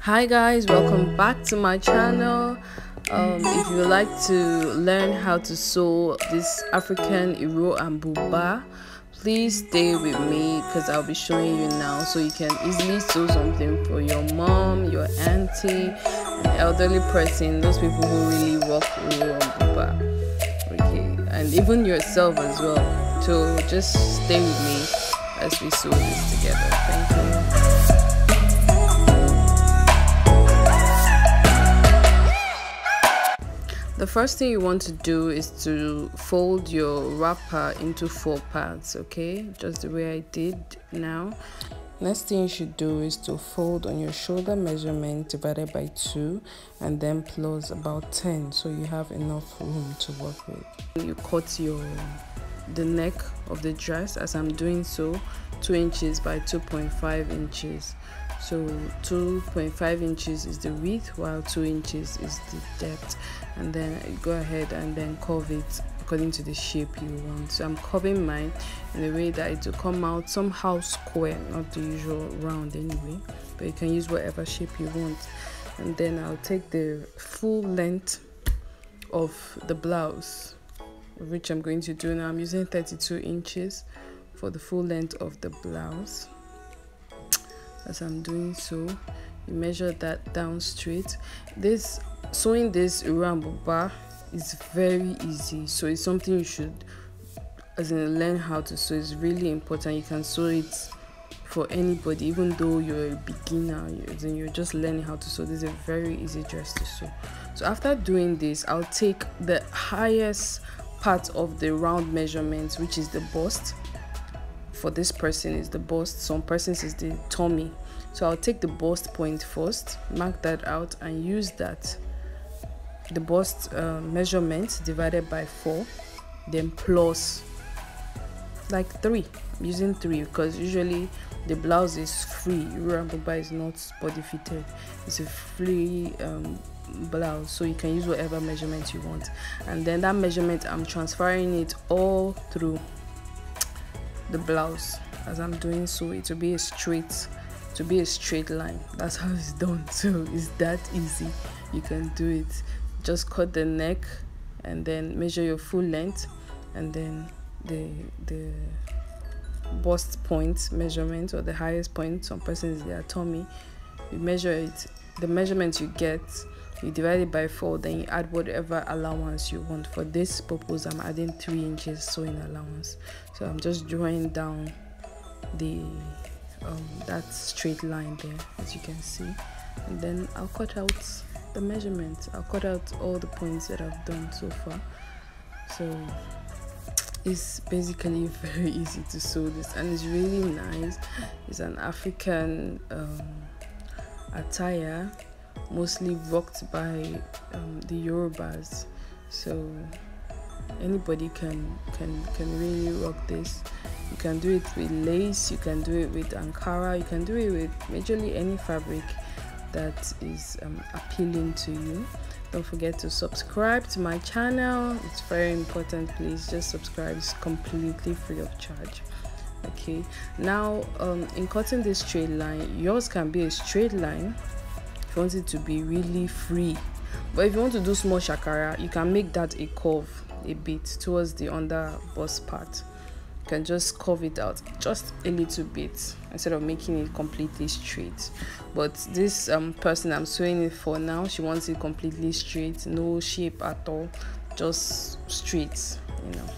Hi guys, welcome back to my channel. If you would like to learn how to sew this African Iro and Buba, please stay with me because I'll be showing you now, so you can easily sew something for your mom, your auntie, an elderly person, those people who really rock Iro and Buba. Okay, and even yourself as well. So just stay with me as we sew this together. Thank you. The first thing you want to do is to fold your wrapper into 4 parts, okay? Just the way I did now. Next thing you should do is to fold on your shoulder measurement divided by 2 and then plus about 10, so you have enough room to work with. You cut the neck of the dress, as I'm doing so, 2 inches by 2.5 inches. So 2.5 inches is the width, while 2 inches is the depth. And then you go ahead and then curve it according to the shape you want. So I'm curving mine in a way that it will come out somehow square, not the usual round anyway, but you can use whatever shape you want. And then I'll take the full length of the blouse, which I'm going to do now. I'm using 32 inches for the full length of the blouse. As I'm doing so, you measure that down straight. Sewing this Iro and Buba is very easy, so it's something you should learn how to sew. It's really important. You can sew it for anybody, even though you're a beginner, you're just learning how to sew. This is a very easy dress to sew. So after doing this, I'll take the highest part of the round measurement, which is the bust. For this person is the bust, some persons is the tummy. So I'll take the bust point first, mark that out, and use that, the bust measurement divided by 4, then plus like 3. I'm using 3 because usually the blouse is free. Iro and Buba is not body fitted, it's a free blouse, so you can use whatever measurement you want. And then that measurement, I'm transferring it all through the blouse. As I'm doing so, it will be a straight line. That's how it's done. So it's that easy. You can do it. Just cut the neck and then measure your full length, and then the bust point measurement, or the highest point, some persons their tummy, you measure it. The measurement you get, you divide it by 4, then you add whatever allowance you want. For this purpose, I'm adding 3 inches sewing allowance. So I'm just drawing down the that straight line there, as you can see, and then I'll cut out the measurement. I'll cut out all the points that I've done so far. So it's basically very easy to sew this, and it's really nice. It's an African attire, mostly rocked by the Yorubas, so anybody can really rock this. You can do it with lace, you can do it with Ankara, you can do it with majorly any fabric that is appealing to you. Don't forget to subscribe to my channel. It's very important. Please just subscribe. It's completely free of charge. Okay, now in cutting this straight line, yours can be a straight line if you want it to be really free, but if you want to do small shakara, you can make that a curve a bit towards the under bust part. You can just curve it out just a little bit instead of making it completely straight. But this person I'm sewing it for now, she wants it completely straight, no shape at all, just straight, you know.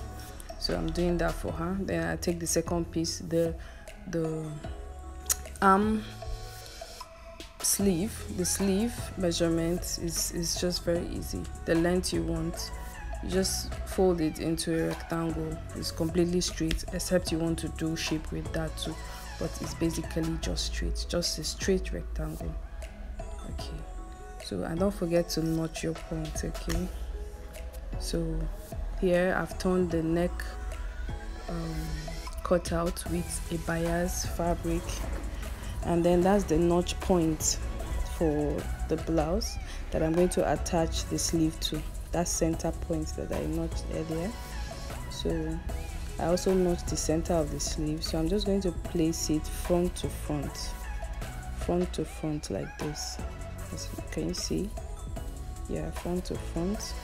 So I'm doing that for her. Then I take the second piece, the arm sleeve. The sleeve measurement is just very easy. The length you want, you just fold it into a rectangle. It's completely straight, except you want to do shape with that too, but it's basically just straight, just a straight rectangle. Okay, so and don't forget to notch your point. Okay, so here I've turned the neck cut out with a bias fabric, and then that's the notch point for the blouse that I'm going to attach the sleeve to. That center point that I notched earlier. So I also notched the center of the sleeve, so I'm just going to place it front to front front to front like this. Can you see? Yeah, front to front.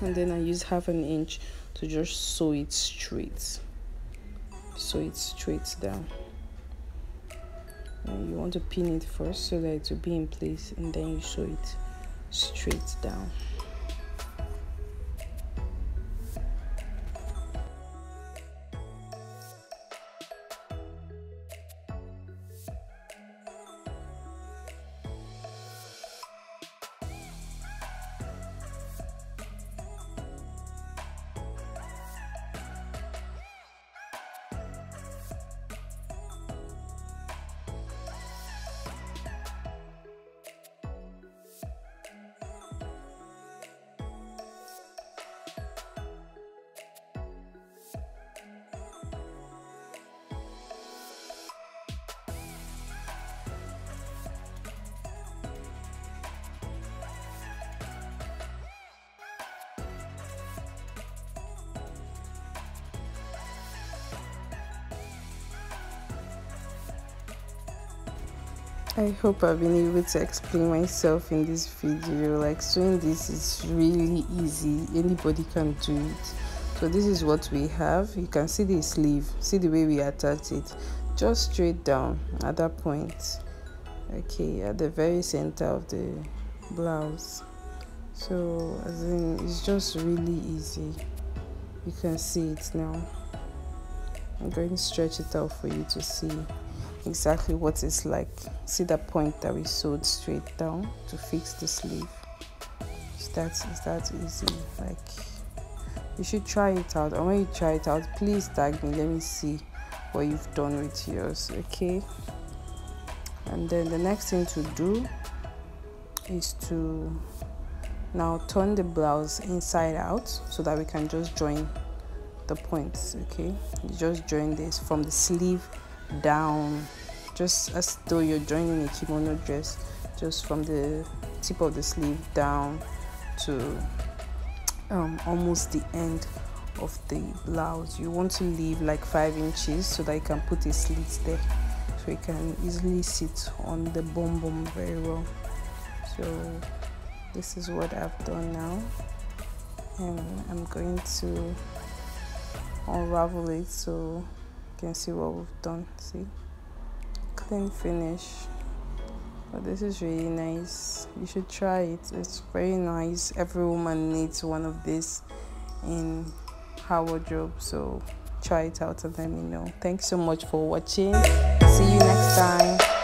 And then I use 1/2 inch to just sew it straight. Sew it straight down. And you want to pin it first so that it will be in place, and then you sew it straight down. I hope I've been able to explain myself in this video. Like, sewing this is really easy, anybody can do it. So this is what we have. You can see the sleeve, see the way we attach it, just straight down at that point, okay, at the very center of the blouse. So as in, it's just really easy. You can see it now. I'm going to stretch it out for you to see exactly what it's like. See that point that we sewed straight down to fix the sleeve? It's that easy. Like, you should try it out, and when you try it out, please tag me, let me see what you've done with yours, okay? And then the next thing to do is to now turn the blouse inside out so that we can just join the points, okay? You just join this from the sleeve down, just as though you're joining a kimono dress, just from the tip of the sleeve down to almost the end of the blouse. You want to leave like 5 inches so that you can put a slit there, so it can easily sit on the bum very well. So this is what I've done now, and I'm going to unravel it so you can see what we've done. See, clean finish. But this is really nice. You should try it. It's very nice. Every woman needs one of this in her wardrobe, so try it out and let me know. Thanks so much for watching. See you next time.